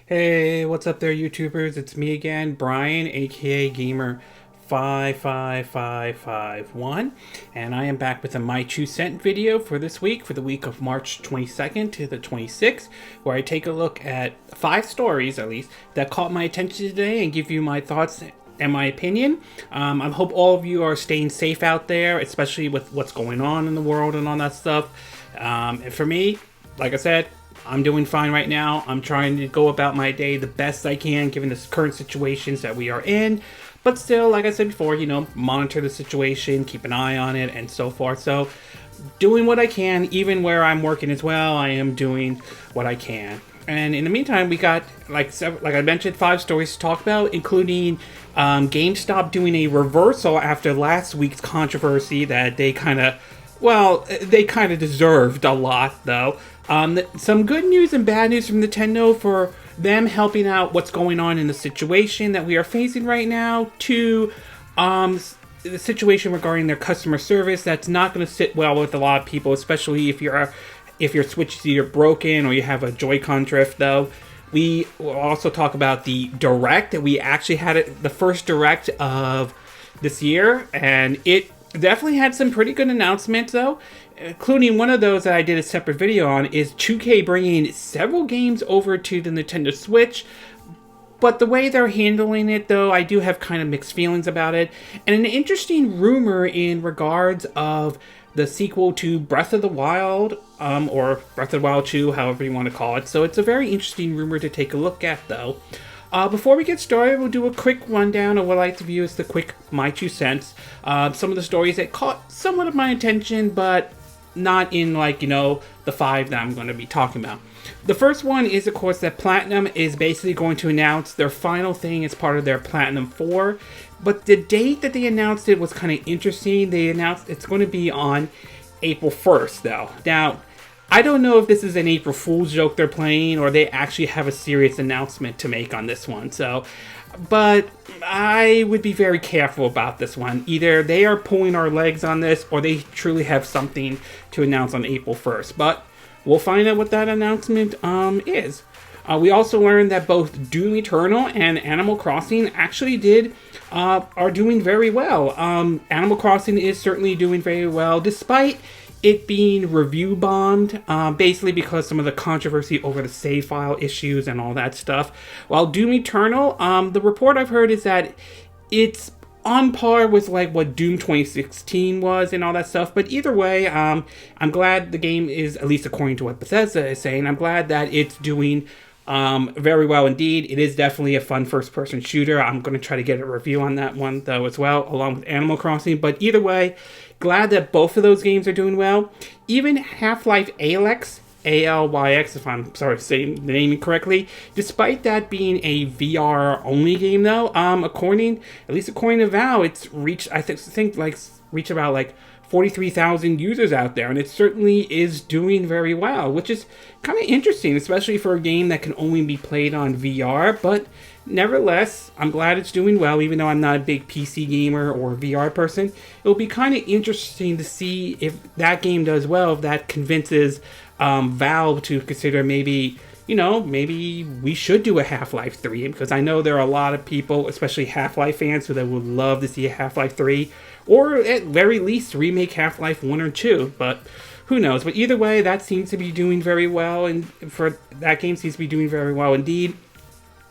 Hey, what's up there, YouTubers? It's me again, Brian, aka Gamer 55551, and I am back with a My 2 Cent video for this week, for the week of March 22nd to the 26th, where I take a look at 5 stories, at least, that caught my attention today and give you my thoughts and my opinion. I hope all of you are staying safe out there, especially with what's going on in the world and all that stuff. And for me, like I said, I'm doing fine right now. I'm trying to go about my day the best I can given the current situations that we are in. But still, like I said before, monitor the situation, keep an eye on it, and so forth. So, doing what I can, even where I'm working as well, I am doing what I can. And in the meantime, we got, like I mentioned, 5 stories to talk about, including GameStop doing a reversal after last week's controversy that they kind of deserved a lot, though. Some good news and bad news from Nintendo for them helping out what's going on in the situation that we are facing right now, to the situation regarding their customer service that's not going to sit well with a lot of people, especially if your Switch is either broken or you have a Joy-Con drift, though. We will also talk about the Direct that we actually had, the first Direct of this year, and it definitely had some pretty good announcements, though, including one of those that I did a separate video on is 2K bringing several games over to the Nintendo Switch. But the way they're handling it, though, I do have kind of mixed feelings about it. And an interesting rumor in regards of the sequel to Breath of the Wild, or Breath of the Wild 2, however you want to call it. So it's a very interesting rumor to take a look at, though. Before we get started, we'll do a quick rundown of what I like to view as the quick My 2 Cents. Some of the stories that caught somewhat of my attention, but not in, the 5 that I'm going to be talking about. The first one is, of course, that Platinum is basically going to announce their final thing as part of their Platinum 4. But the date that they announced it was kind of interesting. They announced it's going to be on April 1st, though. Now, I don't know if this is an April Fool's joke they're playing, or they actually have a serious announcement to make on this one. But I would be very careful about this one. Either they are pulling our legs on this, or they truly have something to announce on April 1st. But we'll find out what that announcement is. We also learned that both Doom Eternal and Animal Crossing actually are doing very well. Animal Crossing is certainly doing very well, despite it being review bombed, basically because some of the controversy over the save file issues and all that stuff. While Doom Eternal, the report I've heard is that it's on par with what Doom 2016 was and all that stuff. But either way, I'm glad the game is, at least according to what Bethesda is saying, I'm glad that it's doing very well indeed. It is definitely a fun first-person shooter. I'm going to try to get a review on that one, though, as well, along with Animal Crossing. But either way, glad that both of those games are doing well. Even Half-Life Alyx, Alyx, if I'm sorry saying the name correctly, despite that being a VR-only game, though, according to Valve, it's reached, reached about 43,000 users out there, and it certainly is doing very well, which is kind of interesting, especially for a game that can only be played on VR. But nevertheless, I'm glad it's doing well, even though I'm not a big PC gamer or VR person. It'll be kind of interesting to see if that game does well, if that convinces Valve to consider maybe we should do a Half-Life 3, because I know there are a lot of people, especially Half-Life fans, who that would love to see a Half-Life 3, or at very least remake Half-Life 1 or 2, but who knows. But either way, that seems to be doing very well, and that game seems to be doing very well indeed.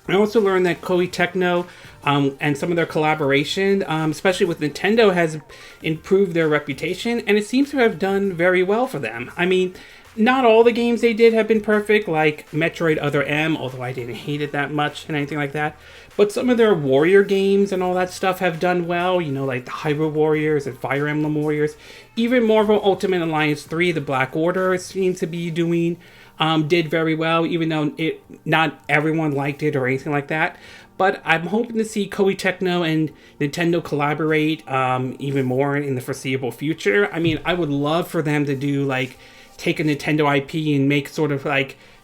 I also learned that Koei Tecmo and some of their collaboration, especially with Nintendo, has improved their reputation, and it seems to have done very well for them. I mean, not all the games they did have been perfect, like Metroid Other M, although I didn't hate it that much and anything like that. But some of their Warrior games and all that stuff have done well, like the Hyrule Warriors and Fire Emblem Warriors. Even Marvel Ultimate Alliance 3, the Black Order, seems to be did very well, even though not everyone liked it or anything like that. But I'm hoping to see Koei Tecmo and Nintendo collaborate even more in the foreseeable future. I mean, I would love for them to do, take a Nintendo IP and make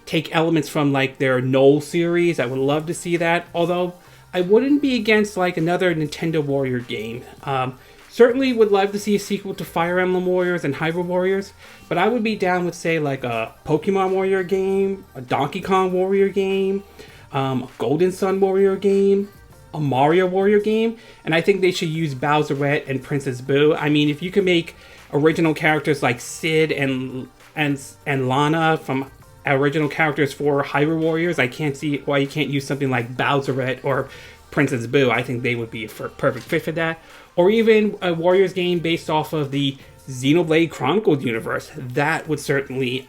take elements from their Knoll series. I would love to see that, although I wouldn't be against another Nintendo Warrior game. Certainly would love to see a sequel to Fire Emblem Warriors and Hyrule Warriors, but I would be down with, say, a Pokemon Warrior game, a Donkey Kong Warrior game, Golden Sun Warrior game, a Mario Warrior game, and I think they should use Bowserette and Princess Boo. I mean, if you can make original characters like Sid and Lana from original characters for Hyrule Warriors, I can't see why you can't use something like Bowserette or Princess Boo. I think they would be a perfect fit for that. Or even a Warriors game based off of the Xenoblade Chronicles universe. That would certainly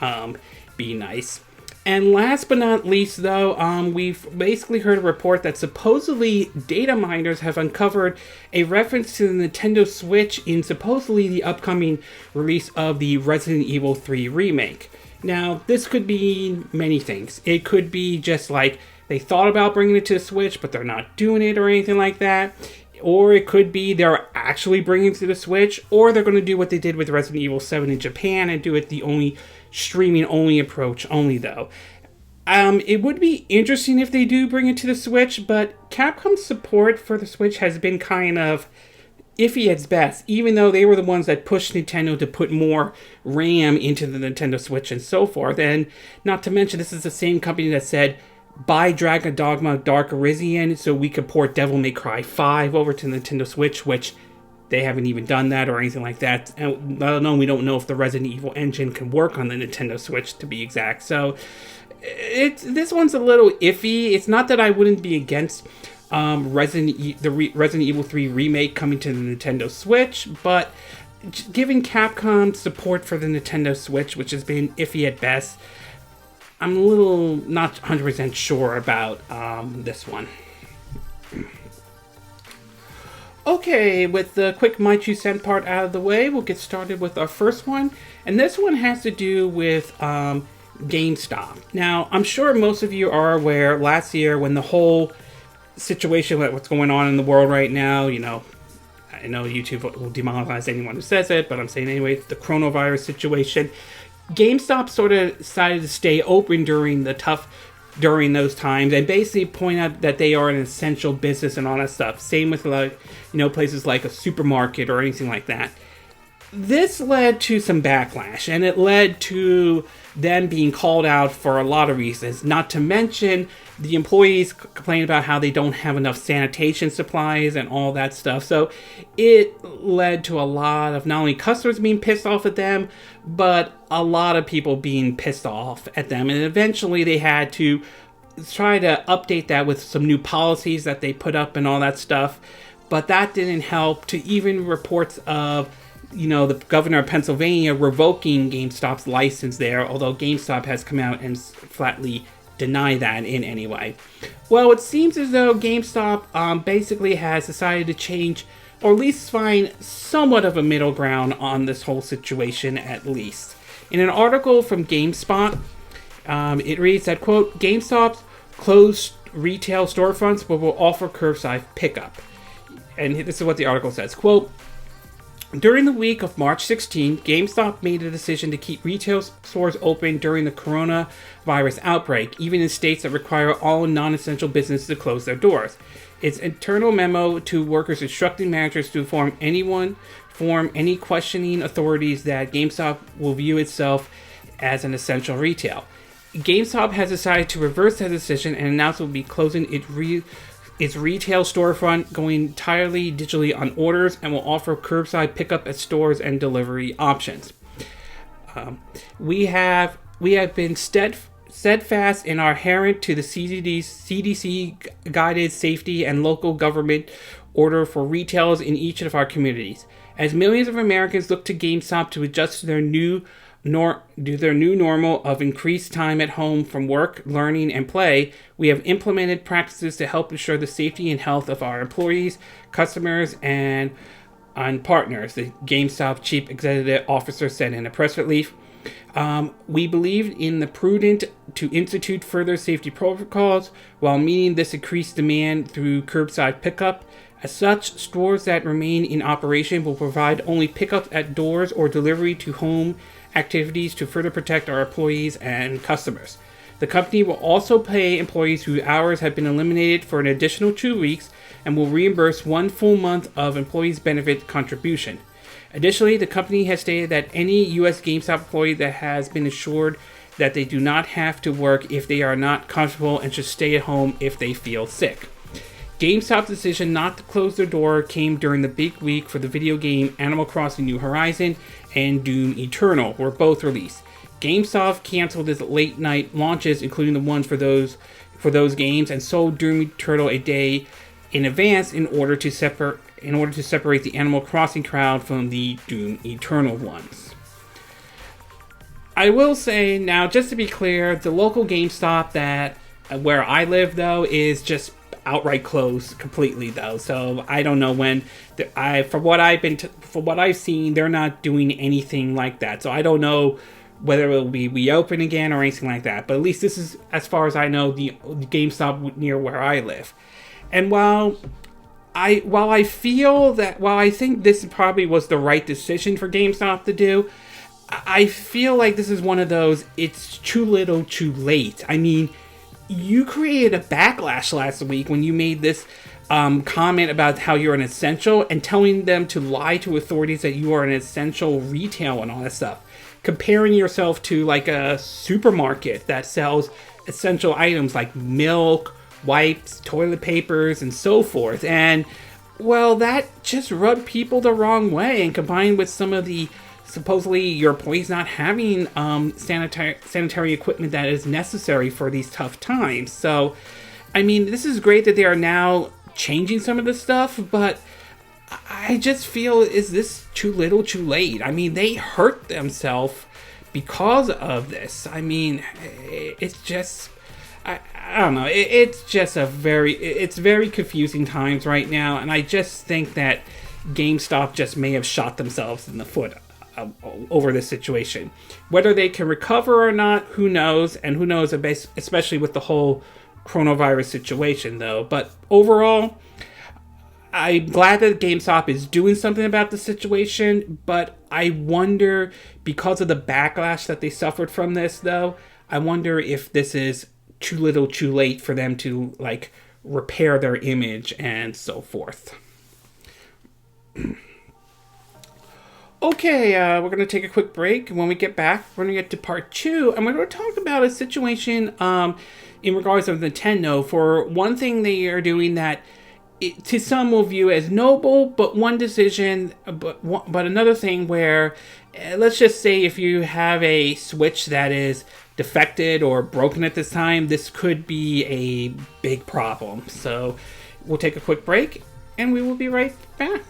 be nice. And last but not least, though, we've basically heard a report that supposedly data miners have uncovered a reference to the Nintendo Switch in supposedly the upcoming release of the Resident Evil 3 remake. Now, this could be many things. It could be just like they thought about bringing it to the Switch, but they're not doing it or anything like that. Or it could be they're actually bringing it to the Switch, or they're going to do what they did with Resident Evil 7 in Japan and do it the only streaming-only approach only, though. It would be interesting if they do bring it to the Switch, but Capcom's support for the Switch has been kind of iffy at best, even though they were the ones that pushed Nintendo to put more RAM into the Nintendo Switch and so forth. And not to mention, this is the same company that said, buy Dragon Dogma Dark Arisen so we could port Devil May Cry 5 over to Nintendo Switch, which they haven't even done that or anything like that. And we don't know if the Resident Evil engine can work on the Nintendo Switch, to be exact. So this one's a little iffy. It's not that I wouldn't be against Resident Evil 3 remake coming to the Nintendo Switch, but given Capcom support for the Nintendo Switch, which has been iffy at best, I'm a little not 100% sure about this one. Okay, with the quick My 2 cent part out of the way, we'll get started with our first one. And this one has to do with GameStop. Now, I'm sure most of you are aware last year when the whole situation with what's going on in the world right now, I know YouTube will demonetize anyone who says it, but I'm saying anyway, the coronavirus situation, GameStop sort of decided to stay open during those times and basically point out that they are an essential business and all that stuff. Same with places like a supermarket or anything like that. This led to some backlash, and it led to them being called out for a lot of reasons, not to mention the employees complain about how they don't have enough sanitation supplies and all that stuff. So it led to a lot of not only customers being pissed off at them, but a lot of people being pissed off at them. And eventually they had to try to update that with some new policies that they put up and all that stuff. But that didn't help, to even reports of the governor of Pennsylvania revoking GameStop's license there, although GameStop has come out and flatly deny that in any way. Well, it seems as though GameStop basically has decided to change, or at least find somewhat of a middle ground on this whole situation, at least. In an article from GameSpot, it reads that, quote, GameStop closed retail storefronts but will offer curbside pickup. And this is what the article says, quote, during the week of March 16, GameStop made a decision to keep retail stores open during the coronavirus outbreak, even in states that require all non-essential businesses to close their doors. Its internal memo to workers instructing managers to inform any questioning authorities that GameStop will view itself as an essential retail. GameStop has decided to reverse that decision and announced it will be closing its retail storefront, going entirely digitally on orders, and will offer curbside pickup at stores and delivery options. We have been steadfast in our adherence to the CDC guided safety and local government order for retailers in each of our communities. As millions of Americans look to GameStop to adjust to their new normal of increased time at home from work, learning, and play, we have implemented practices to help ensure the safety and health of our employees, customers, and partners, the GameStop Chief Executive Officer said in a press release. We believe in the prudent to institute further safety protocols while meeting this increased demand through curbside pickup. As such, stores that remain in operation will provide only pickup at doors or delivery to home activities to further protect our employees and customers. The company will also pay employees whose hours have been eliminated for an additional 2 weeks and will reimburse 1 full month of employees' benefit contribution. Additionally, the company has stated that any U.S. GameStop employee that has been assured that they do not have to work if they are not comfortable and should stay at home if they feel sick. GameStop's decision not to close their door came during the big week for the video game Animal Crossing New Horizon and Doom Eternal, were both released. GameStop canceled its late night launches, including the ones for those games, and sold Doom Eternal a day in advance in order to separate the Animal Crossing crowd from the Doom Eternal ones. I will say now, just to be clear, the local GameStop that where I live though is just outright closed completely though. So I don't know when. From what I've seen, they're not doing anything like that. So I don't know whether it will be reopened again or anything like that. But at least this is, as far as I know, the GameStop near where I live. And while I think this probably was the right decision for GameStop to do, I feel like this is one of those, it's too little too late. I mean, you created a backlash last week when you made this comment about how you're an essential and telling them to lie to authorities that you are an essential retail and all that stuff. Comparing yourself to like a supermarket that sells essential items like milk, wipes, toilet papers, and so forth. And, well, that just rubbed people the wrong way. And combined with some of the, supposedly, your employees not having sanitary equipment that is necessary for these tough times. So, I mean, this is great that they are now changing some of this stuff, but I just feel, is this too little too late? I mean, they hurt themselves because of this. I mean, it's just, I don't know. It's just it's very confusing times right now. And I just think that GameStop just may have shot themselves in the foot over this situation. Whether they can recover or not, who knows? And who knows, especially with the whole coronavirus situation though. But overall, I'm glad that GameStop is doing something about the situation, but I wonder, because of the backlash that they suffered from this, though, I wonder if this is too little too late for them to, like, repair their image and so forth. Okay, we're going to take a quick break. When we get back, we're going to get to part 2, and we're going to talk about a situation in regards of Nintendo. For one thing, they are doing that to some will view as noble, but one decision, but another thing where, let's just say if you have a Switch that is defected or broken at this time, this could be a big problem. So we'll take a quick break and we will be right back.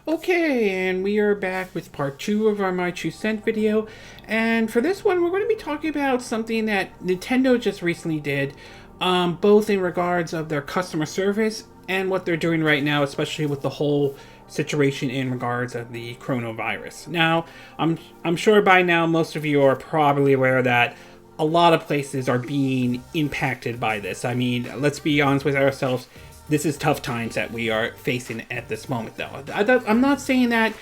Okay, and we are back with part 2 of our My 2 Cent video. And for this one, we're going to be talking about something that Nintendo just recently did, both in regards of their customer service and what they're doing right now, especially with the whole situation in regards of the coronavirus. Now, I'm sure by now most of you are probably aware that a lot of places are being impacted by this. I mean, let's be honest with ourselves. This is tough times that we are facing at this moment, though. I'm not saying that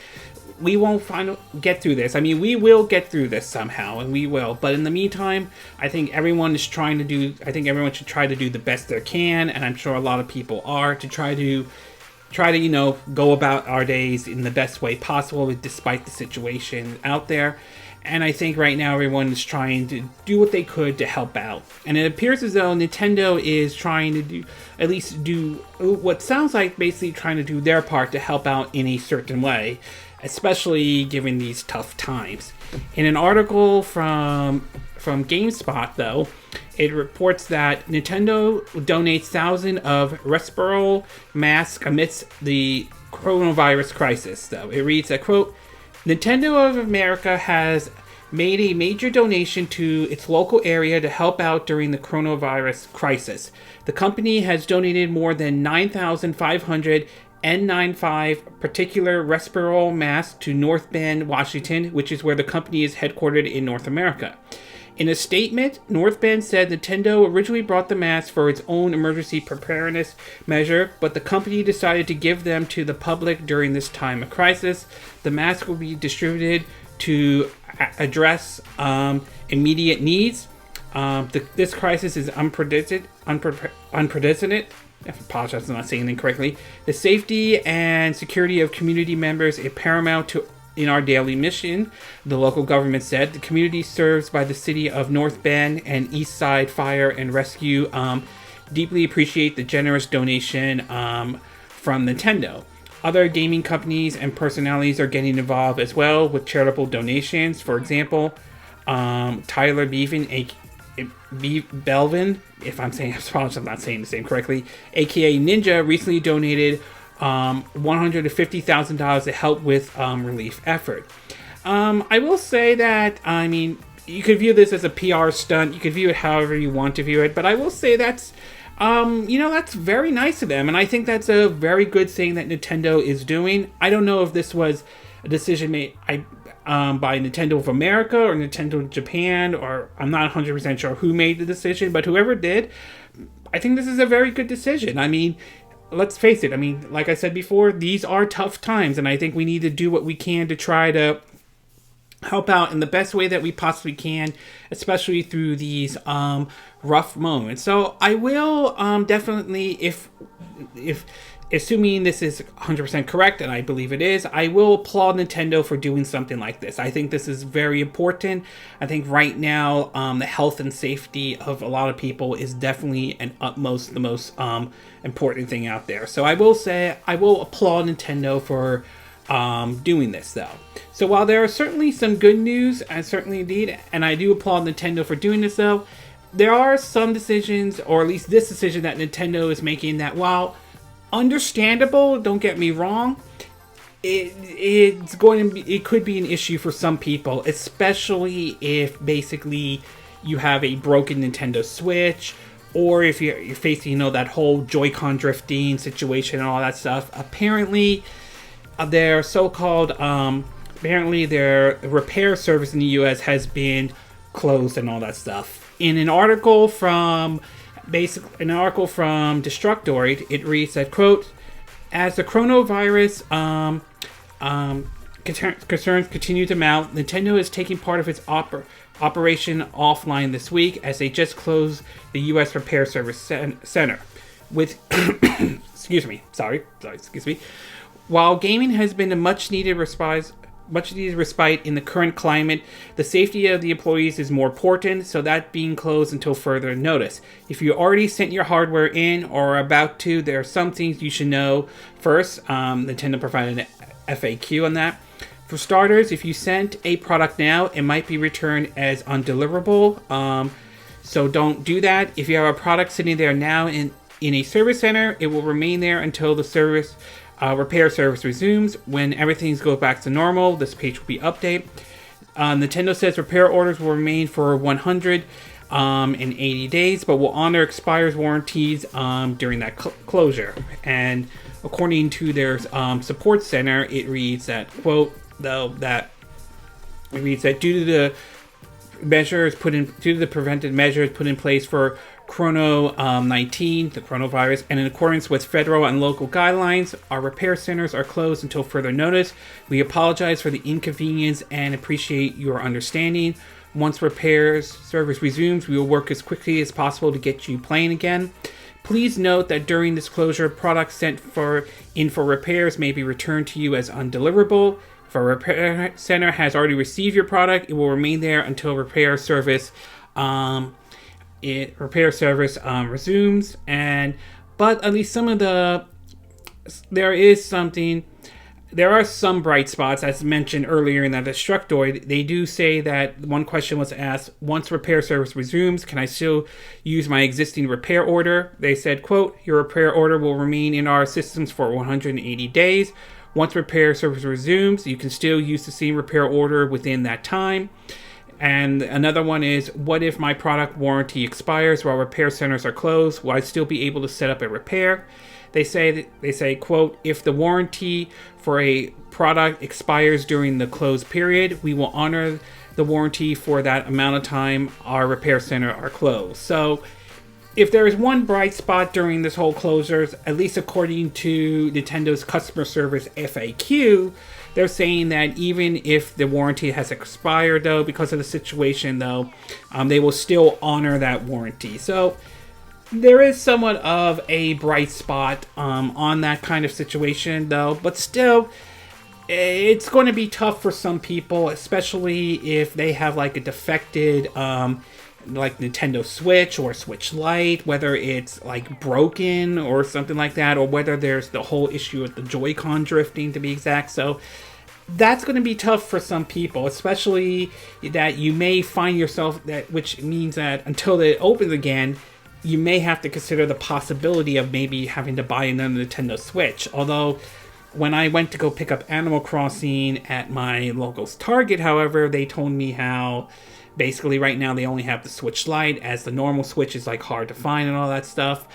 we won't get through this. I mean, we will get through this somehow, and we will. But in the meantime, I think everyone should try to do the best they can, and I'm sure a lot of people are, to try to go about our days in the best way possible, despite the situation out there. And I think right now everyone is trying to do what they could to help out. And it appears as though Nintendo is trying to do what sounds like basically trying to do their part to help out in a certain way, especially given these tough times. In an article from GameSpot, though, it reports that Nintendo donates thousands of respiratory masks amidst the coronavirus crisis, though. It reads that, quote, Nintendo of America has made a major donation to its local area to help out during the coronavirus crisis. The company has donated more than 9,500 N95 particular respiratory masks to North Bend, Washington, which is where the company is headquartered in North America. In a statement, North Bend said Nintendo originally brought the masks for its own emergency preparedness measure, but the company decided to give them to the public during this time of crisis. The masks will be distributed to address immediate needs. This crisis is unprecedented, I apologize if I'm not saying it incorrectly. The safety and security of community members is paramount in our daily mission, the local government said. The community served by the city of North Bend and East Side Fire and Rescue deeply appreciate the generous donation from Nintendo. Other gaming companies and personalities are getting involved as well with charitable donations. For example, Tyler Belvin, if I'm not saying the name correctly, aka Ninja, recently donated $150,000 to help with relief effort. I will say that, I mean, you could view this as a PR stunt. You could view it however you want to view it, but I will say that's that's very nice of them, and I think that's a very good thing that Nintendo is doing. I don't know if this was a decision made by Nintendo of America or Nintendo of Japan, or I'm not 100% sure who made the decision, but whoever did, I think this is a very good decision. I mean, let's face it. I mean, like I said before, these are tough times, and I think we need to do what we can to try to help out in the best way that we possibly can, especially through these rough moments. So I will definitely, if assuming this is 100% correct, and I believe it is, I will applaud Nintendo for doing something like this. I think this is very important. I think right now, the health and safety of a lot of people is definitely the most important thing out there. So I will say, I will applaud Nintendo for doing this, though. So while there are certainly some good news, and certainly indeed, and I do applaud Nintendo for doing this, though, there are some decisions, or at least this decision that Nintendo is making, that while understandable, don't get me wrong, it could be an issue for some people, especially if basically you have a broken Nintendo Switch, or if you're facing that whole Joy-Con drifting situation and all that stuff. Apparently their so-called their repair service in the US has been closed and all that stuff. In an article from Destructoid, it reads that, quote, as the coronavirus concerns continue to mount, Nintendo is taking part of its operation offline this week as they just closed the U.S. Repair Service Center. With, excuse me. While gaming has been a much-needed respite in the current climate, the safety of the employees is more important, so that being closed until further notice. If you already sent your hardware in or are about to, there are some things you should know. First, Nintendo provided an FAQ on that. For starters, if you sent a product now, it might be returned as undeliverable, so don't do that. If you have a product sitting there now in a service center, it will remain there until the repair service resumes. When everything goes back to normal, this page will be updated. Nintendo says repair orders will remain for 180 days, but will honor expires warranties during that closure. And according to their support center, it reads that, quote, due to the preventive measures put in place for Chrono-19, the coronavirus, and in accordance with federal and local guidelines, our repair centers are closed until further notice. We apologize for the inconvenience and appreciate your understanding. Once repair service resumes, we will work as quickly as possible to get you playing again. Please note that during this closure, products sent in for repairs may be returned to you as undeliverable. If a repair center has already received your product, it will remain there until repair service resumes. But at least there are some bright spots, as mentioned earlier in that Destructoid. They do say that one question was asked, once repair service resumes, can I still use my existing repair order? They said, quote, your repair order will remain in our systems for 180 days. Once repair service resumes, you can still use the same repair order within that time. And another one is, what if my product warranty expires while repair centers are closed? Will I still be able to set up a repair? They say, quote, if the warranty for a product expires during the closed period, we will honor the warranty for that amount of time our repair center are closed. So if there is one bright spot during this whole closures, at least according to Nintendo's customer service FAQ, they're saying that even if the warranty has expired, though, because of the situation, though, they will still honor that warranty. So There is somewhat of a bright spot on that kind of situation, though, but still, it's going to be tough for some people, especially if they have like a defected like Nintendo Switch or Switch Lite, whether it's like broken or something like that, or whether there's the whole issue with the Joy-Con drifting, to be exact. So that's going to be tough for some people, especially that you may find yourself that, which means that until it opens again, you may have to consider the possibility of maybe having to buy another Nintendo Switch. Although, when I went to go pick up Animal Crossing at my local Target, however, they told me how basically right now they only have the Switch Lite, as the normal Switch is like hard to find and all that stuff.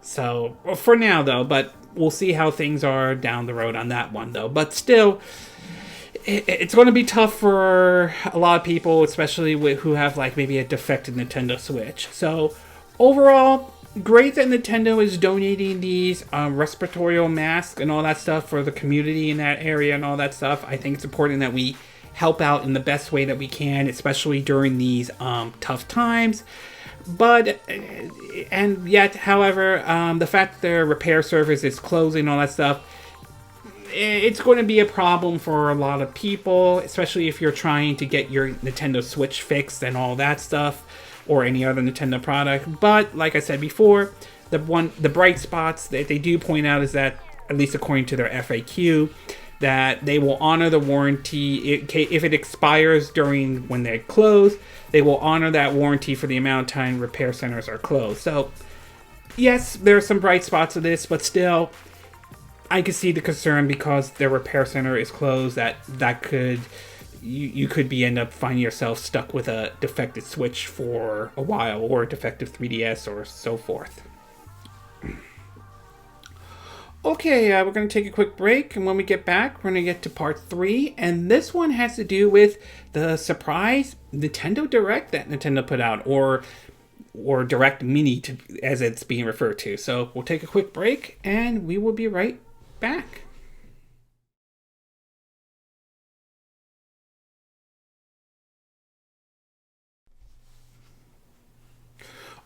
So, for now though, but we'll see how things are down the road on that one though. But still, it's going to be tough for a lot of people, especially who have like maybe a defective Nintendo Switch. So, overall, great that Nintendo is donating these respiratory masks and all that stuff for the community in that area and all that stuff. I think it's important that we help out in the best way that we can, especially during these tough times. But, and yet, however, the fact that their repair service is closing and all that stuff, it's going to be a problem for a lot of people, especially if you're trying to get your Nintendo Switch fixed and all that stuff, or any other Nintendo product. But like I said before, the bright spots that they do point out is that, at least according to their FAQ, that they will honor the warranty if it expires during when they close. They will honor that warranty for the amount of time repair centers are closed. So yes, there are some bright spots of this, but still, I can see the concern because their repair center is closed. That could. You could end up finding yourself stuck with a defective Switch for a while, or a defective 3DS, or so forth. Okay, we're going to take a quick break, and when we get back, we're going to get to part 3, and this one has to do with the surprise Nintendo Direct that Nintendo put out, or Direct Mini, as it's being referred to. So we'll take a quick break, and we will be right back.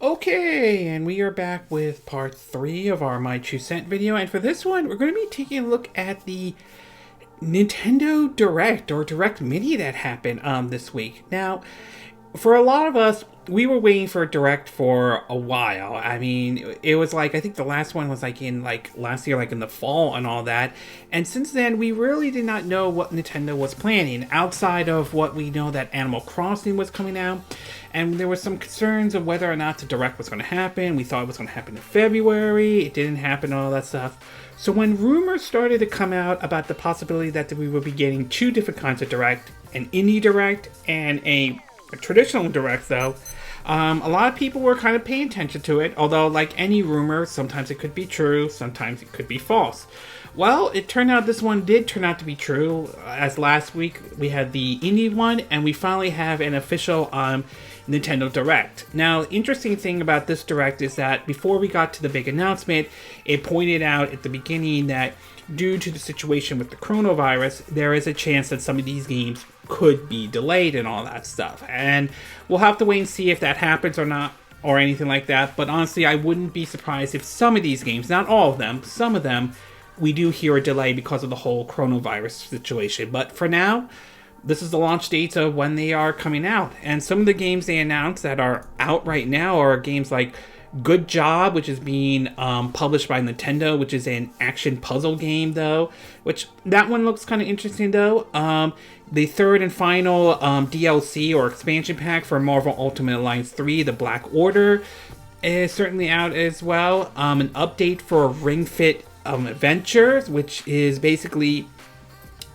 Okay, and we are back with part 3 of our My 2 Cent video, and for this one, we're going to be taking a look at the Nintendo Direct, or Direct Mini, that happened this week. Now, for a lot of us, we were waiting for a Direct for a while. I mean, it was like, I think the last one was like in like last year, like in the fall and all that. And since then, we really did not know what Nintendo was planning, outside of what we know that Animal Crossing was coming out. And there were some concerns of whether or not the Direct was going to happen. We thought it was going to happen in February. It didn't happen, all that stuff. So when rumors started to come out about the possibility that we would be getting 2 different kinds of Direct, an Indie Direct and a traditional Direct, though, a lot of people were kind of paying attention to it. Although, like any rumor, sometimes it could be true, sometimes it could be false. Well, it turned out this one did turn out to be true. As last week we had the indie one, and we finally have an official Nintendo Direct. Now, the interesting thing about this Direct is that before we got to the big announcement, it pointed out at the beginning that due to the situation with the coronavirus, there is a chance that some of these games could be delayed and all that stuff. And we'll have to wait and see if that happens or not, or anything like that. But honestly, I wouldn't be surprised if some of these games, not all of them, some of them, we do hear a delay because of the whole coronavirus situation. But for now, this is the launch dates of when they are coming out. And some of the games they announced that are out right now are games like Good Job, which is being published by Nintendo, which is an action puzzle game, though. Which, that one looks kind of interesting, though. The third and final DLC, or expansion pack, for Marvel Ultimate Alliance 3, The Black Order, is certainly out as well. An update for Ring Fit Adventures, which is basically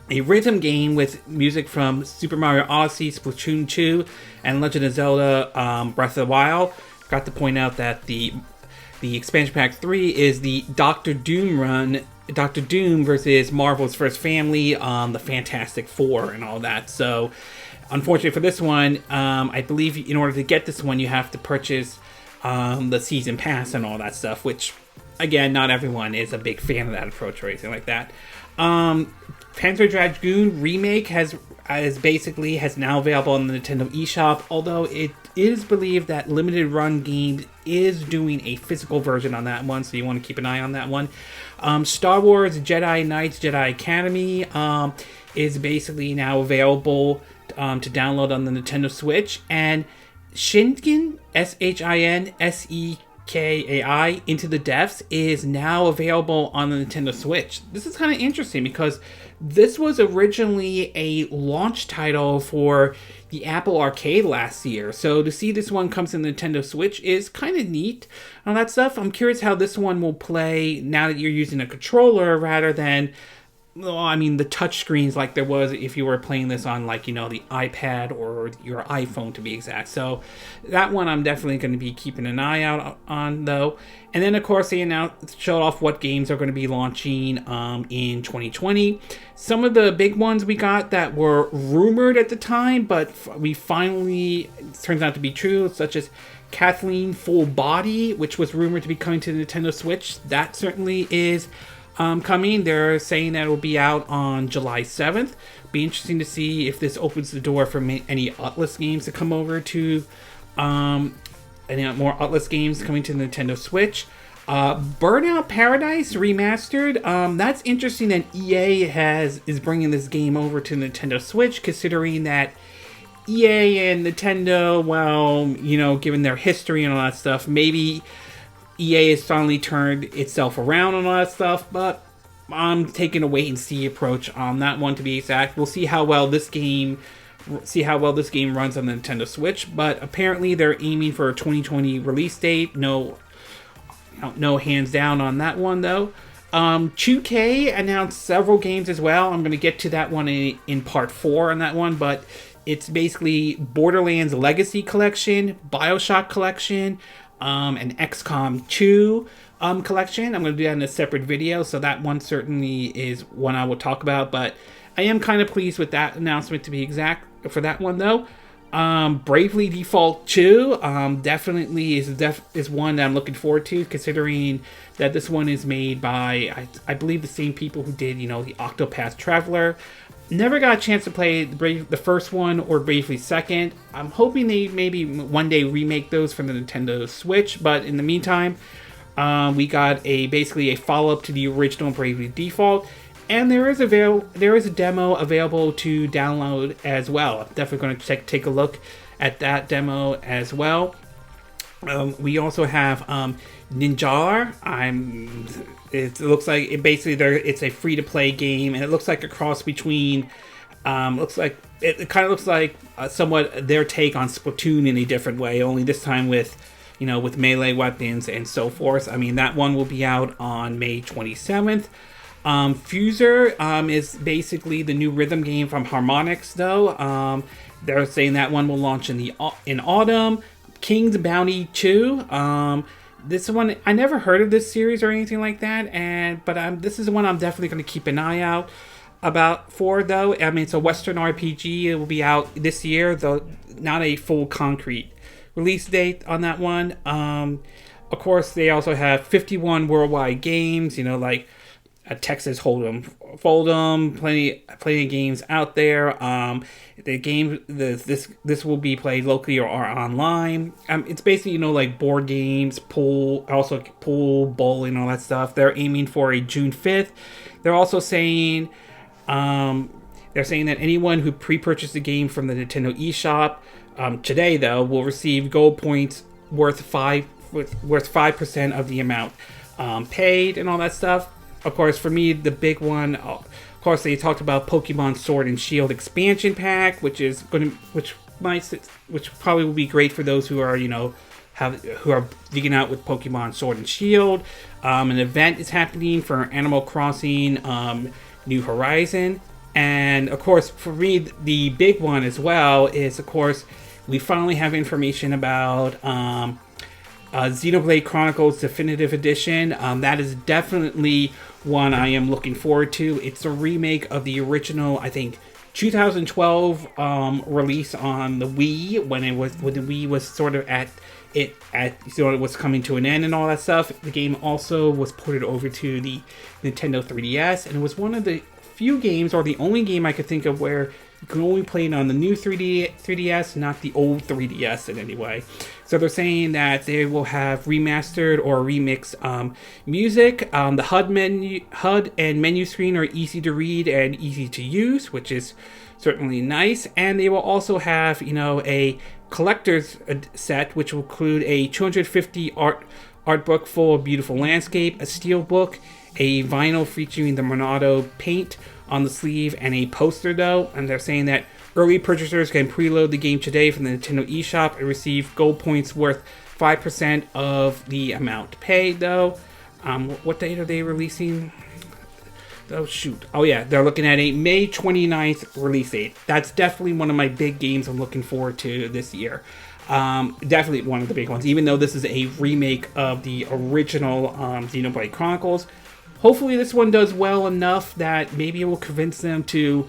a rhythm game with music from Super Mario Odyssey, Splatoon 2, and Legend of Zelda Breath of the Wild. Got to point out that the expansion pack 3 is the Doctor Doom run, Doctor Doom versus Marvel's First Family, the Fantastic Four and all that. So, unfortunately for this one, I believe in order to get this one, you have to purchase the season pass and all that stuff, which again, not everyone is a big fan of that approach or anything like that. Panzer Dragoon Remake has now available on the Nintendo eShop, although it is believed that Limited Run Games is doing a physical version on that one, so you want to keep an eye on that one. Star Wars Jedi Knights Jedi Academy is basically now available to download on the Nintendo Switch, and Shingen, SHINSEKAI, Into the Depths is now available on the Nintendo Switch. This is kind of interesting because this was originally a launch title for the Apple Arcade last year. So to see this one comes to the Nintendo Switch is kind of neat and all that stuff. I'm curious how this one will play now that you're using a controller rather than, well, I mean, the touch screens like there was if you were playing this on, like, you know, the iPad or your iPhone, to be exact. So that one I'm definitely going to be keeping an eye out on, though. And then, of course, they showed off what games are going to be launching in 2020. Some of the big ones we got that were rumored at the time, but we finally, it turns out to be true, such as Kathleen Full Body, which was rumored to be coming to the Nintendo Switch. That certainly is coming. They're saying that it will be out on July 7th. Be interesting to see if this opens the door for any Aulx games to come over to any more Aulx games coming to the Nintendo Switch. Burnout Paradise Remastered. That's interesting that EA is bringing this game over to Nintendo Switch, considering that EA and Nintendo, well, you know, given their history and all that stuff, maybe EA has finally turned itself around on all that stuff, but I'm taking a wait and see approach on that one, to be exact. We'll see how well this game runs on the Nintendo Switch, but apparently they're aiming for a 2020 release date. No hands down on that one, though. 2K announced several games as well. I'm going to get to that one in part 4 on that one, but it's basically Borderlands Legacy Collection, BioShock Collection, an XCOM 2 collection. I'm going to do that in a separate video, so that one certainly is one I will talk about, but I am kind of pleased with that announcement, to be exact, for that one, though. Bravely Default 2 definitely is one that I'm looking forward to, considering that this one is made by, I believe, the same people who did, you know, the Octopath Traveler. Never got a chance to play the first one or Bravely Second. I'm hoping they maybe one day remake those for the Nintendo Switch, but in the meantime, we got basically a follow-up to the original Bravely Default, and there is a demo available to download as well. I'm definitely going to take a look at that demo as well. We also have Ninjar. It looks like it's a free-to-play game, and it looks like a cross between. It kind of looks like somewhat their take on Splatoon in a different way, only this time with melee weapons and so forth. I mean, that one will be out on May 27th. Fuser is basically the new rhythm game from Harmonix, though. They're saying that one will launch in autumn. King's Bounty 2. This one, I never heard of this series or anything like that, but this is one I'm definitely going to keep an eye out for, though. I mean, it's a Western RPG. It will be out this year, though not a full concrete release date on that one. Of course, they also have 51 worldwide games, like Texas Hold'em, plenty of games out there. The game, this will be played locally or online. It's basically like board games, pool, bowling, all that stuff. They're aiming for a June 5th. They're also saying that anyone who pre-purchased the game from the Nintendo eShop today, though, will receive gold points worth 5% of the amount paid and all that stuff. Of course, for me, the big one, of course, they talked about Pokemon Sword and Shield expansion pack, which probably will be great for those who are, who are digging out with Pokemon Sword and Shield. An event is happening for Animal Crossing New Horizon. And, of course, for me, the big one as well is, of course, we finally have information about Xenoblade Chronicles Definitive Edition. That is definitely one I am looking forward to. It's a remake of the original, I think, 2012 release on the Wii, when the Wii was sort of at it was coming to an end and all that stuff. The game also was ported over to the Nintendo 3DS, and it was one of the few games, or the only game I could think of, where you can only play it on the new 3DS, not the old 3DS in any way. So they're saying that they will have remastered or remixed music. The HUD and menu screen are easy to read and easy to use, which is certainly nice. And they will also have, a collector's set, which will include a 250 art book full of beautiful landscape, a steel book, a vinyl featuring the Monado paint on the sleeve, and a poster though. And they're saying that early purchasers can preload the game today from the Nintendo eShop and receive gold points worth 5% of the amount paid though. What date are they releasing? Oh shoot. Oh yeah, they're looking at a May 29th release date. That's definitely one of my big games I'm looking forward to this year. Definitely one of the big ones, even though this is a remake of the original Xenoblade Chronicles. Hopefully this one does well enough that maybe it will convince them to...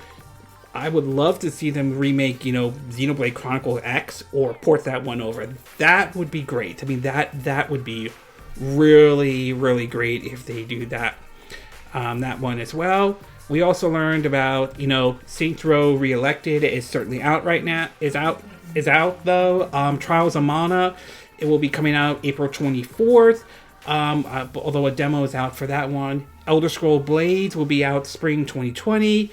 I would love to see them remake, Xenoblade Chronicles X, or port that one over. That would be great. I mean, that would be really, really great if they do that. That one as well. We also learned about, Saints Row Reelected is certainly out right now. Is out though. Trials of Mana, it will be coming out April 24th. Although a demo is out for that one. Elder Scrolls Blades will be out spring 2020.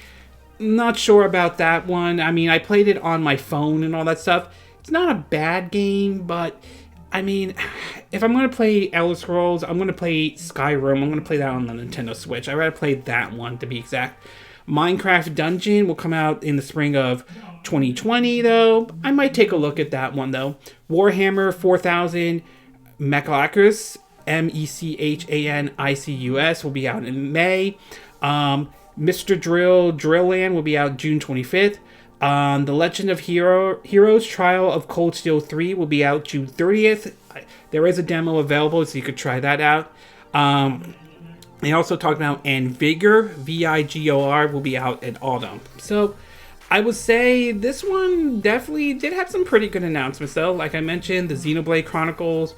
Not sure about that one. I mean, I played it on my phone and all that stuff. It's not a bad game, but I mean, if I'm going to play Elder Scrolls, I'm going to play Skyrim. I'm going to play that on the Nintendo Switch. I'd rather play that one, to be exact. Minecraft Dungeon will come out in the spring of 2020, though. I might take a look at that one, though. Warhammer 4000 Mechanics, Mechannicus, will be out in May. Mr. Drillland will be out June 25th. The Legend of Heroes Trial of Cold Steel 3 will be out June 30th. There is a demo available, so you could try that out. They also talked about Vigor, Vigor, will be out in autumn. So I would say this one definitely did have some pretty good announcements, though. Like I mentioned, the Xenoblade Chronicles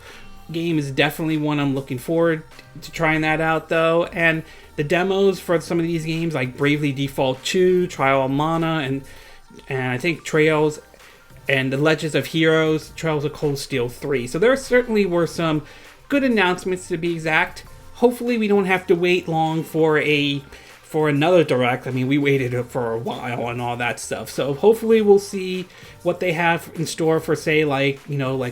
game is definitely one I'm looking forward to trying that out, though. And the demos for some of these games, like Bravely Default 2, Trial of Mana, and I think Trails, and the Legends of Heroes, Trails of Cold Steel 3. So there certainly were some good announcements, to be exact. Hopefully we don't have to wait long for another Direct. I mean, we waited for a while and all that stuff. So hopefully we'll see what they have in store for, say, like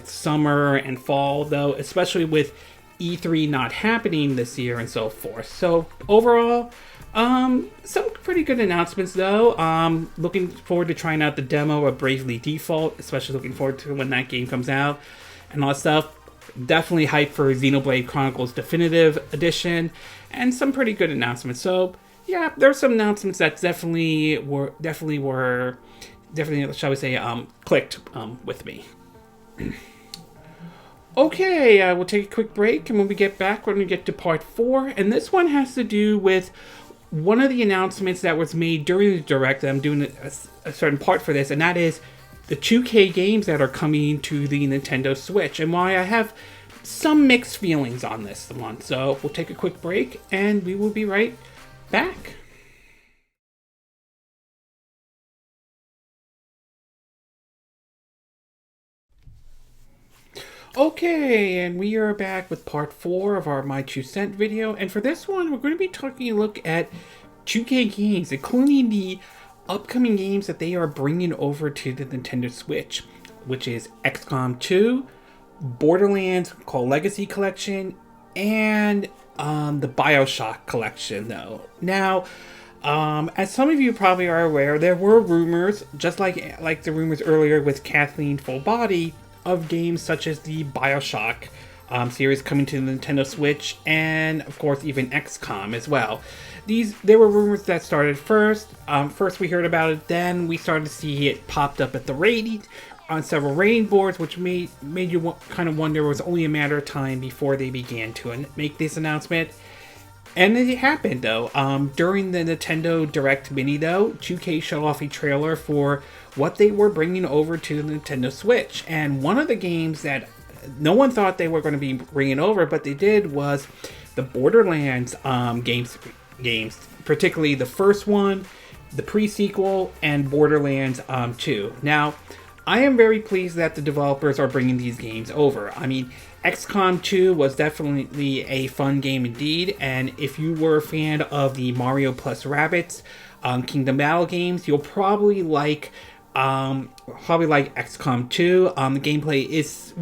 summer and fall, though, especially with E3 not happening this year and so forth. So overall, some pretty good announcements, though. Looking forward to trying out the demo of Bravely Default, especially looking forward to when that game comes out and all that stuff. Definitely hyped for Xenoblade Chronicles Definitive Edition, and some pretty good announcements. So yeah, there's some announcements that definitely, shall we say, clicked with me. Okay, we'll take a quick break, and when we get back, we're going to get to part 4, and this one has to do with one of the announcements that was made during the Direct. I'm doing a certain part for this, and that is the 2K games that are coming to the Nintendo Switch, and why I have some mixed feelings on this one. So we'll take a quick break, and we will be right back. Okay, and we are back with part 4 of our My 2 Cent video, and for this one, we're going to be taking a look at 2K games, including the upcoming games that they are bringing over to the Nintendo Switch, which is XCOM 2, Borderlands Legacy Collection, and the BioShock Collection, though. Now, as some of you probably are aware, there were rumors, just like the rumors earlier with Kathleen Full Body, of games such as the BioShock series coming to the Nintendo Switch, and of course even XCOM as well. There were rumors that started first. First we heard about it, then we started to see it popped up at the rating on several rating boards, which made you kind of wonder it was only a matter of time before they began to make this announcement. And it happened, though. During the Nintendo Direct Mini, though, 2K showed off a trailer for what they were bringing over to the Nintendo Switch. And one of the games that no one thought they were going to be bringing over, but they did, was the Borderlands games, particularly the first one, the pre-sequel, and Borderlands 2. Now, I am very pleased that the developers are bringing these games over. I mean, XCOM 2 was definitely a fun game indeed, and if you were a fan of the Mario plus Rabbids Kingdom Battle games, you'll probably like XCOM 2. The gameplay is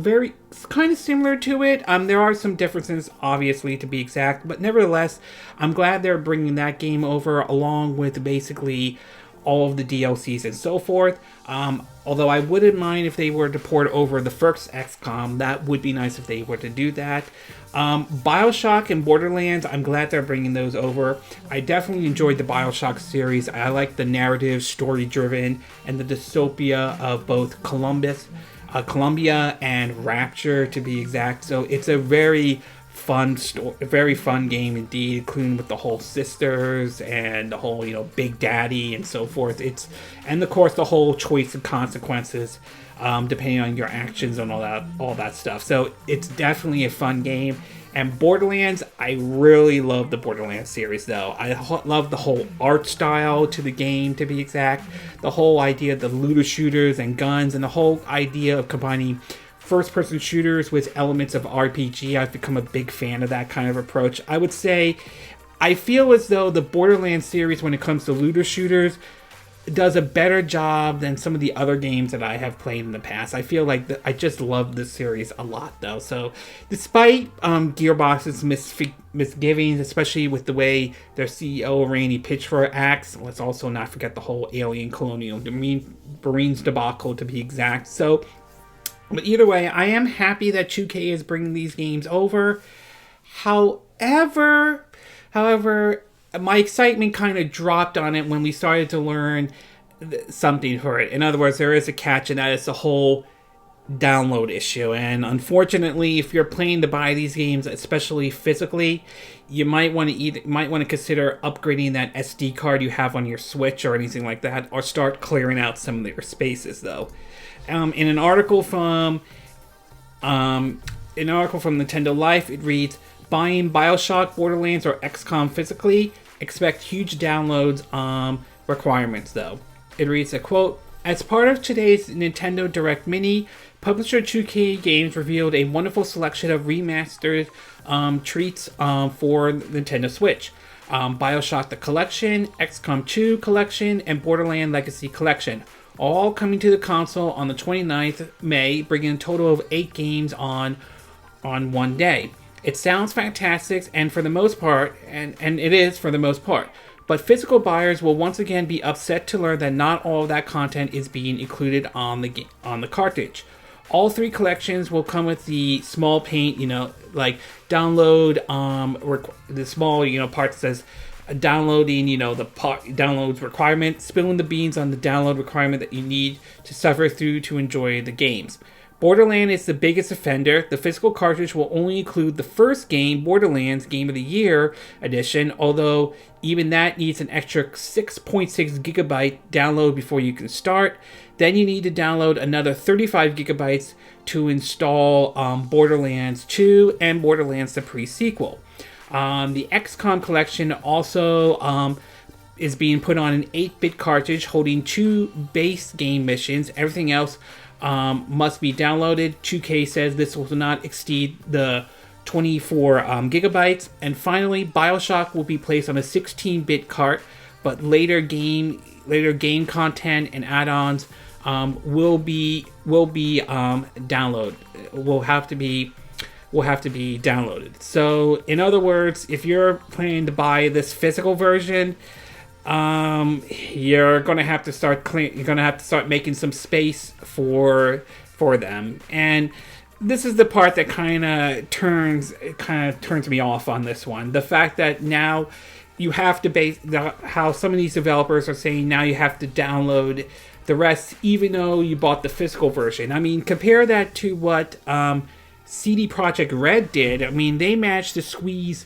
kind of similar to it. There are some differences, obviously, to be exact, but nevertheless, I'm glad they're bringing that game over along with basically all of the DLCs and so forth. Although I wouldn't mind if they were to port over the first XCOM. That would be nice if they were to do that. BioShock and Borderlands, I'm glad they're bringing those over. I definitely enjoyed the BioShock series. I like the narrative, story-driven, and the dystopia of both Columbia and Rapture, to be exact. So it's a very fun game indeed, including with the whole sisters and the whole, Big Daddy and so forth. And of course the whole choice and consequences, depending on your actions and all that stuff. So it's definitely a fun game. And Borderlands, I really love the Borderlands series though. I love the whole art style to the game, to be exact. The whole idea of the looter shooters and guns, and the whole idea of combining first-person shooters with elements of RPG. I've become a big fan of that kind of approach. I would say, I feel as though the Borderlands series, when it comes to looter shooters, does a better job than some of the other games that I have played in the past. I feel like I just love this series a lot, though. So, despite Gearbox's misgivings, especially with the way their CEO Randy Pitchford acts, let's also not forget the whole Alien Colonial Marines debacle, to be exact. So, but either way, I am happy that 2K is bringing these games over. However, my excitement kind of dropped on it when we started to learn something for it. In other words, there is a catch, and that is the whole download issue. And unfortunately, if you're planning to buy these games, especially physically, you might want to consider upgrading that SD card you have on your Switch or anything like that, or start clearing out some of your spaces, though. In an article from Nintendo Life, it reads, "Buying BioShock, Borderlands, or XCOM physically, expect huge downloads requirements, though." It reads a quote, "As part of today's Nintendo Direct Mini, publisher 2K Games revealed a wonderful selection of remastered treats for Nintendo Switch. BioShock the Collection, XCOM 2 Collection, and Borderlands Legacy Collection, all coming to the console on the 29th of May, bringing a total of 8 games on one day. It sounds fantastic, and for the most part, and it is for the most part, but physical buyers will once again be upset to learn that not all of that content is being included on the cartridge. All 3 collections will come with the small paint, like download, the small, part that says downloading, the downloads requirement, spilling the beans on the download requirement that you need to suffer through to enjoy the games. Borderlands is the biggest offender. The physical cartridge will only include the first game, Borderlands Game of the Year Edition, although even that needs an extra 6.6 gigabyte download before you can start. Then you need to download another 35 gigabytes to install Borderlands 2 and Borderlands the pre-sequel. The XCOM collection also is being put on an 8-bit cartridge holding 2 base game missions. Everything else must be downloaded. 2K says this will not exceed the 24 gigabytes. And finally, BioShock will be placed on a 16-bit cart, but later game content and add-ons will be downloaded. Will have to be downloaded. So, in other words, if you're planning to buy this physical version, you're gonna have to start making some space for them. And this is the part that kind of turns me off on this one. The fact that now you have to how some of these developers are saying now you have to download the rest, even though you bought the physical version. I mean, compare that to what CD Projekt Red did. I mean, they managed to squeeze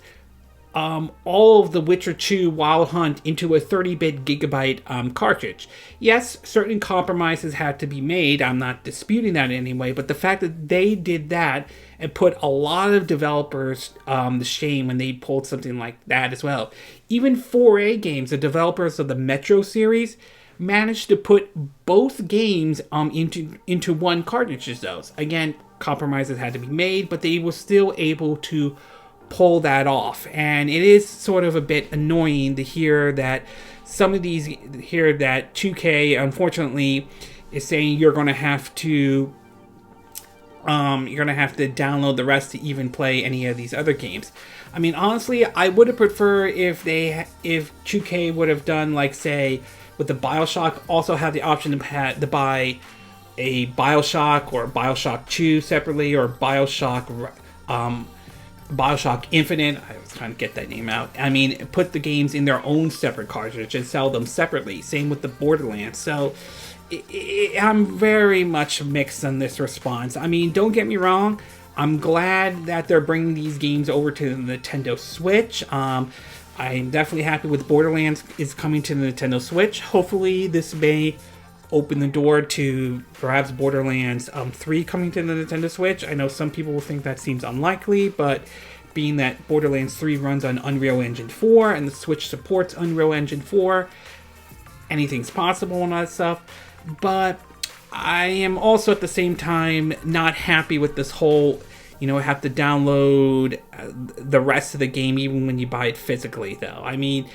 all of the Witcher 2 Wild Hunt into a 30-bit gigabyte cartridge. Yes, certain compromises had to be made. I'm not disputing that in any way, but the fact that they did that and put a lot of developers to shame when they pulled something like that as well. Even 4A Games, the developers of the Metro series, managed to put both games into one cartridge. Those again, compromises had to be made, but they were still able to pull that off. And it is sort of a bit annoying to hear that that 2K unfortunately is saying you're going to have to download the rest to even play any of these other games. I mean, honestly, I would have preferred if 2K would have done, like, say, with the BioShock, also have the option to buy a BioShock or BioShock 2 separately, or BioShock Infinite. I was trying to get that name out. I mean, put the games in their own separate cartridge and sell them separately. Same with the Borderlands. So I'm very much mixed on this response. I mean, don't get me wrong. I'm glad that they're bringing these games over to the Nintendo Switch. I'm definitely happy with Borderlands is coming to the Nintendo Switch. Hopefully, this may open the door to perhaps Borderlands 3 coming to the Nintendo Switch. I know some people will think that seems unlikely, but being that Borderlands 3 runs on Unreal Engine 4 and the Switch supports Unreal Engine 4, anything's possible and all that stuff. But I am also at the same time not happy with this whole, have to download the rest of the game even when you buy it physically, though. I mean,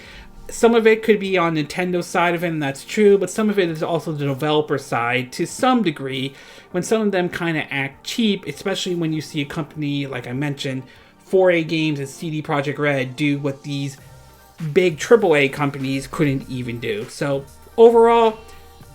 some of it could be on Nintendo's side of it, and that's true, but some of it is also the developer side to some degree, when some of them kind of act cheap, especially when you see a company, like I mentioned, 4A Games and CD Projekt Red do what these big AAA companies couldn't even do. So overall,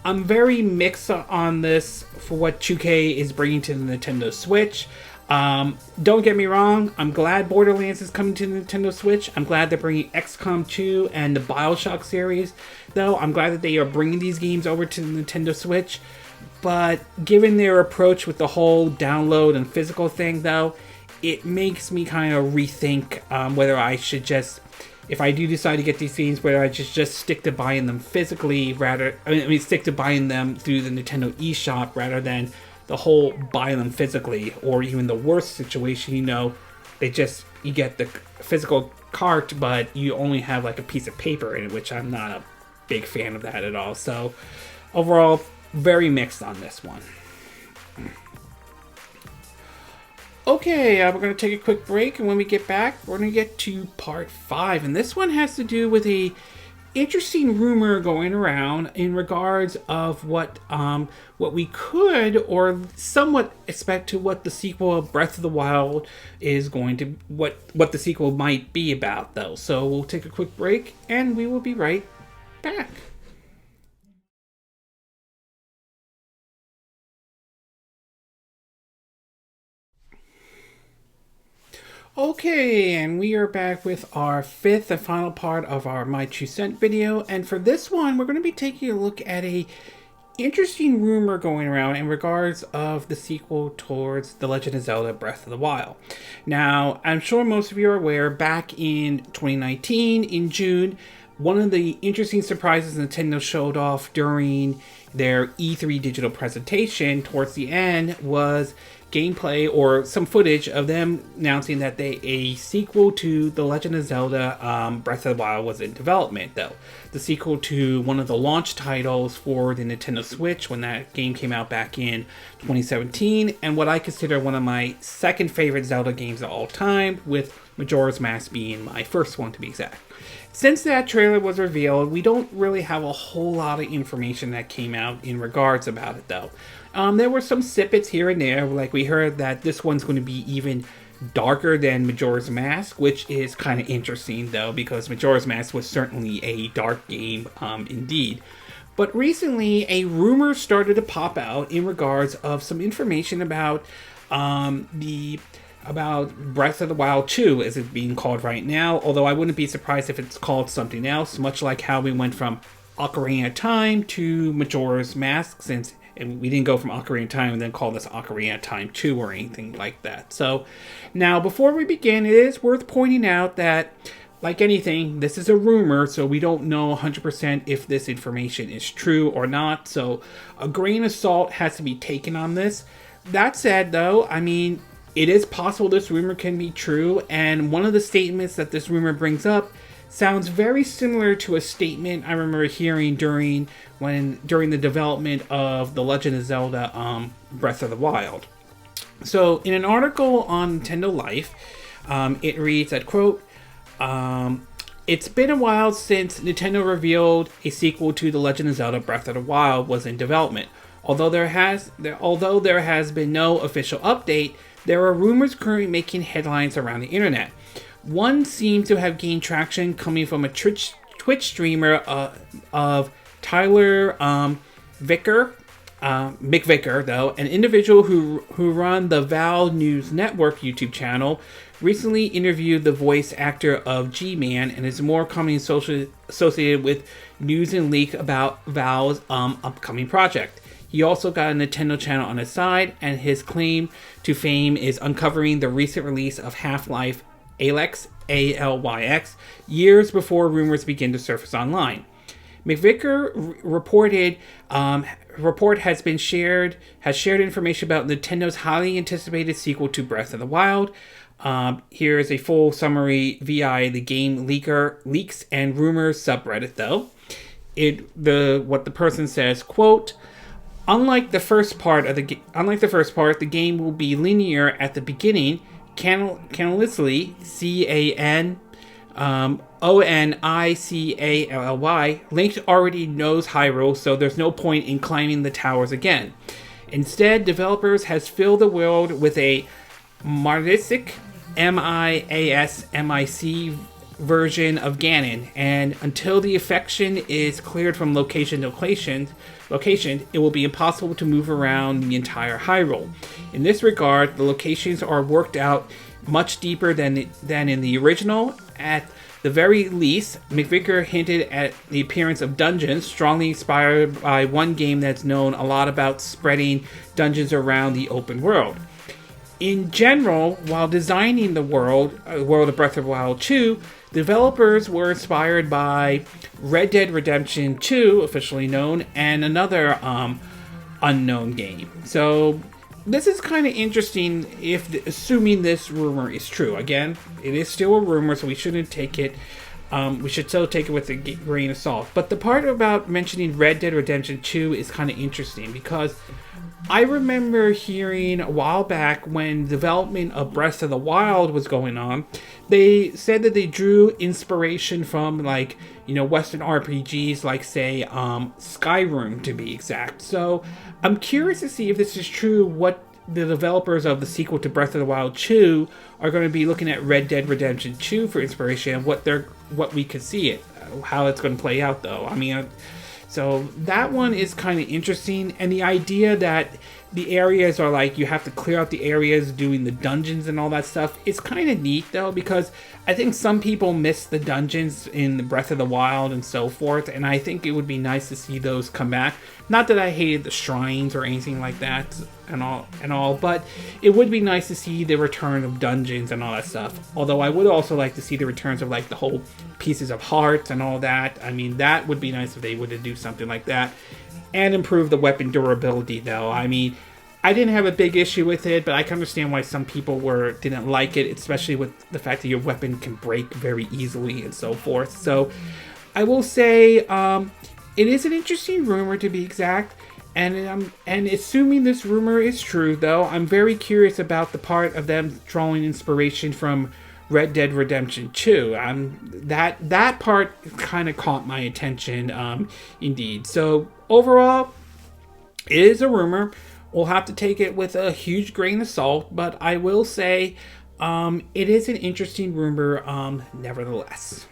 I'm very mixed on this for what 2K is bringing to the Nintendo Switch. Don't get me wrong, I'm glad Borderlands is coming to the Nintendo Switch. I'm glad they're bringing XCOM 2 and the BioShock series, though. I'm glad that they are bringing these games over to the Nintendo Switch. But given their approach with the whole download and physical thing, though, it makes me kind of rethink whether I should just, if I do decide to get these games, whether I just stick to buying them physically stick to buying them through the Nintendo eShop rather than the whole buying them physically, or even the worst situation, you get the physical cart, but you only have like a piece of paper in it, which I'm not a big fan of that at all. So overall, very mixed on this one. Okay, we're going to take a quick break, and when we get back, we're going to get to part 5, and this one has to do with a interesting rumor going around in regards of what we could or somewhat expect to what the sequel of Breath of the Wild is going to, what the sequel might be about, though. So we'll take a quick break, and we will be right back. Okay, and we are back with our 5th and final part of our My 2 Cent video, and for this one, we're going to be taking a look at a interesting rumor going around in regards of the sequel towards The Legend of Zelda Breath of the Wild. Now, I'm sure most of you are aware, back in 2019, in June, one of the interesting surprises Nintendo showed off during their E3 digital presentation towards the end was gameplay or some footage of them announcing that a sequel to The Legend of Zelda Breath of the Wild was in development, though. The sequel to one of the launch titles for the Nintendo Switch when that game came out back in 2017, and what I consider one of my second favorite Zelda games of all time, with Majora's Mask being my first one to be exact. Since that trailer was revealed, we don't really have a whole lot of information that came out in regards about it, though. There were some snippets here and there, like we heard that this one's going to be even darker than Majora's Mask, which is kind of interesting, though, because Majora's Mask was certainly a dark game indeed. But recently, a rumor started to pop out in regards of some information about about Breath of the Wild 2, as it's being called right now, although I wouldn't be surprised if it's called something else, much like how we went from Ocarina of Time to Majora's Mask, since we didn't go from Ocarina of Time and then call this Ocarina of Time 2 or anything like that. So, now, before we begin, it is worth pointing out that like anything, this is a rumor, so we don't know 100% if this information is true or not. So a grain of salt has to be taken on this. That said, though, I mean, it is possible this rumor can be true, and one of the statements that this rumor brings up sounds very similar to a statement I remember hearing during the development of The Legend of Zelda Breath of the Wild. So in an article on Nintendo Life, it reads that, quote, it's been a while since Nintendo revealed a sequel to The Legend of Zelda Breath of the Wild was in development. Although there has been no official update, there are rumors currently making headlines around the internet. One seems to have gained traction coming from a Twitch streamer of Tyler Vicker, Mick Vicker, though, an individual who run the Val News Network YouTube channel, recently interviewed the voice actor of G-Man and is more commonly associated with news and leak about Val's upcoming project. He also got a Nintendo channel on his side, and his claim to fame is uncovering the recent release of Half-Life Alyx, A-L-Y-X, years before rumors begin to surface online. McVicker has shared information about Nintendo's highly anticipated sequel to Breath of the Wild. Here is a full summary via the Game Leaks and Rumors subreddit, though. What the person says, quote, Unlike the first part, the game will be linear at the beginning, canonically, Canically. Link already knows Hyrule, so there's no point in climbing the towers again. Instead, developers has filled the world with a Marisic, M-I-A-S-M-I-C version of Ganon, and until the infection is cleared from location to location, it will be impossible to move around the entire Hyrule. In this regard, the locations are worked out much deeper than in the original. At the very least, McVicker hinted at the appearance of dungeons, strongly inspired by one game that's known a lot about spreading dungeons around the open world. In general, while designing the world of Breath of the Wild 2, developers were inspired by Red Dead Redemption 2, officially known, and another unknown game. So this is kind of interesting, assuming this rumor is true. Again, it is still a rumor, so we shouldn't take it. We should still take it with a grain of salt. But the part about mentioning Red Dead Redemption 2 is kind of interesting because I remember hearing a while back when development of Breath of the Wild was going on, they said that they drew inspiration from, like, Western RPGs, like, say, Skyrim, to be exact. So I'm curious to see if this is true, what the developers of the sequel to Breath of the Wild 2 are going to be looking at Red Dead Redemption 2 for inspiration, and what we could see it, how it's going to play out, though. I mean, so that one is kind of interesting, and the idea that the areas are like you have to clear out the areas doing the dungeons and all that stuff is kind of neat, though, because I think some people miss the dungeons in the Breath of the Wild and so forth, and I think it would be nice to see those come back. Not that I hated the shrines or anything like that and all, but it would be nice to see the return of dungeons and all that stuff. Although I would also like to see the returns of, like, the whole pieces of hearts and all that. I mean, that would be nice if they would do something like that. And improve the weapon durability, though. I mean, I didn't have a big issue with it, but I can understand why some people didn't like it, especially with the fact that your weapon can break very easily and so forth. So I will say it is an interesting rumor, to be exact. And assuming this rumor is true, though, I'm very curious about the part of them drawing inspiration from Red Dead Redemption 2. That part kind of caught my attention, indeed. So overall, it is a rumor. We'll have to take it with a huge grain of salt, but I will say it is an interesting rumor, nevertheless.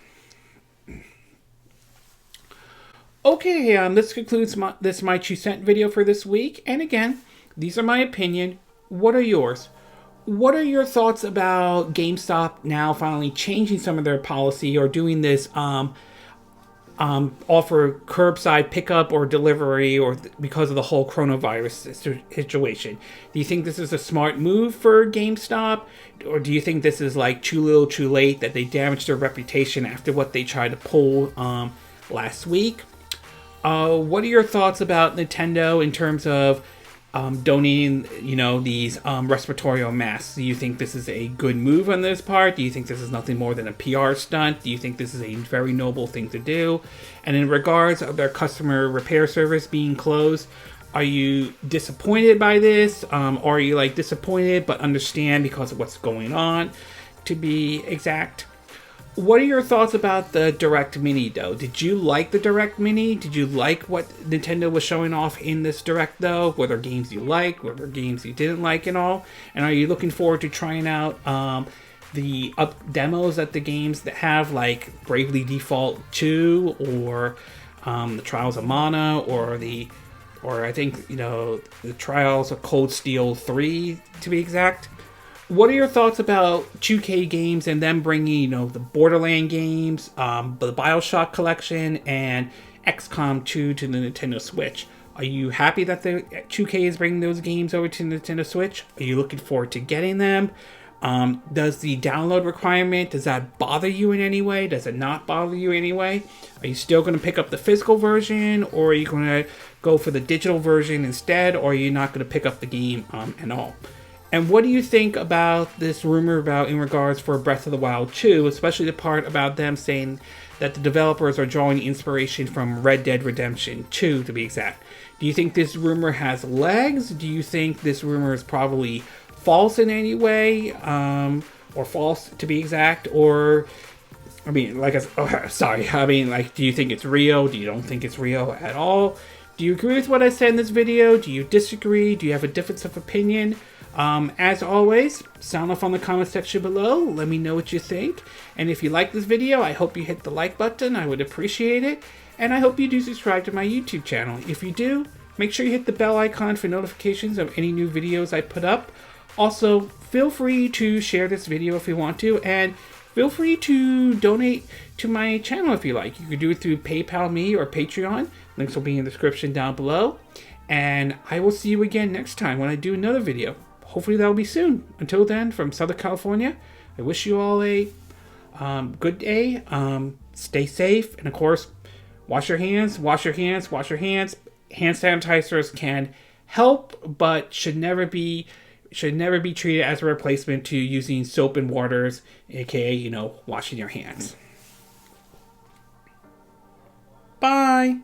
Okay, this concludes my 2-cent video for this week. And again, these are my opinion. What are yours? What are your thoughts about GameStop now finally changing some of their policy or doing this offer curbside pickup or delivery, or because of the whole coronavirus situation. Do you think this is a smart move for GameStop, or do you think this is like too little too late, that they damaged their reputation after what they tried to pull last week? What are your thoughts about Nintendo in terms of donating, these respiratory masks? Do you think this is a good move on this part? Do you think this is nothing more than a PR stunt? Do you think this is a very noble thing to do? And in regards of their customer repair service being closed, are you disappointed by this? Or are you disappointed but understand because of what's going on, to be exact? What are your thoughts about the Direct Mini, though? Did you like the Direct Mini? Did you like what Nintendo was showing off in this Direct, though? Were there games you liked? Were there games you didn't like and all? And are you looking forward to trying out the demos at the games that have, like Bravely Default 2 or the Trials of Mana or I think, the Trials of Cold Steel 3, to be exact? What are your thoughts about 2K games and them bringing, the Borderlands games, the BioShock collection, and XCOM 2 to the Nintendo Switch? Are you happy that the 2K is bringing those games over to the Nintendo Switch? Are you looking forward to getting them? Does the download requirement, does that bother you in any way? Does it not bother you in any way? Are you still going to pick up the physical version, or are you going to go for the digital version instead, or are you not going to pick up the game at all? And what do you think about this rumor about in regards for Breath of the Wild 2, especially the part about them saying that the developers are drawing inspiration from Red Dead Redemption 2, to be exact? Do you think this rumor has legs? Do you think this rumor is probably false in any way, or false, to be exact? Or, do you think it's real? Do you don't think it's real at all? Do you agree with what I said in this video? Do you disagree? Do you have a difference of opinion? As always, sound off on the comment section below. Let me know what you think. And if you like this video, I hope you hit the like button. I would appreciate it. And I hope you do subscribe to my YouTube channel. If you do, make sure you hit the bell icon for notifications of any new videos I put up. Also, feel free to share this video if you want to, and feel free to donate to my channel if you like. You can do it through PayPal Me or Patreon. Links will be in the description down below. And I will see you again next time when I do another video. Hopefully that'll be soon. Until then, from Southern California, I wish you all a good day. Stay safe, and of course, wash your hands, wash your hands, wash your hands. Hand sanitizers can help, but should never be treated as a replacement to using soap and waters, aka, washing your hands. Bye.